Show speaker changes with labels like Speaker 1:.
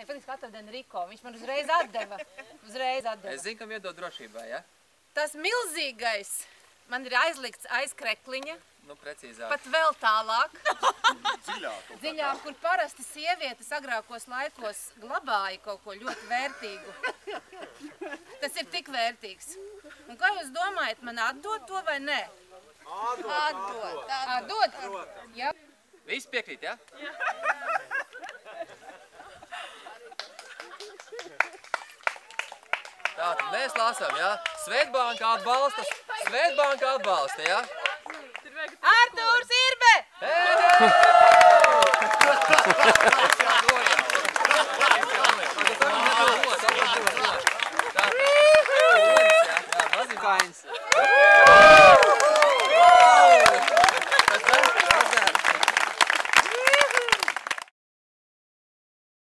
Speaker 1: Ne, faktiski atrada Enrico. Viņš man uzreiz atdeva.
Speaker 2: Es zinu, kam iedod drošībā, ja?
Speaker 1: Tas milzīgais man ir aizlikts aiz krekliņa.
Speaker 2: Nu, precīzāk.
Speaker 1: Pat vēl tālāk.
Speaker 3: Dziļāk,
Speaker 1: kur parasti sievietes agrākos laikos glabāja kaut ko ļoti vērtīgu. Tas ir tik vērtīgs. Un kā jūs domājat, man atdod to vai nē? Atdod? Jā.
Speaker 2: Visi piekrīt, ja? Jā. Tātad mēs lasām, ja? Svetbanka atbalsta, ja?
Speaker 1: Artūrs Irbe!
Speaker 2: Hei!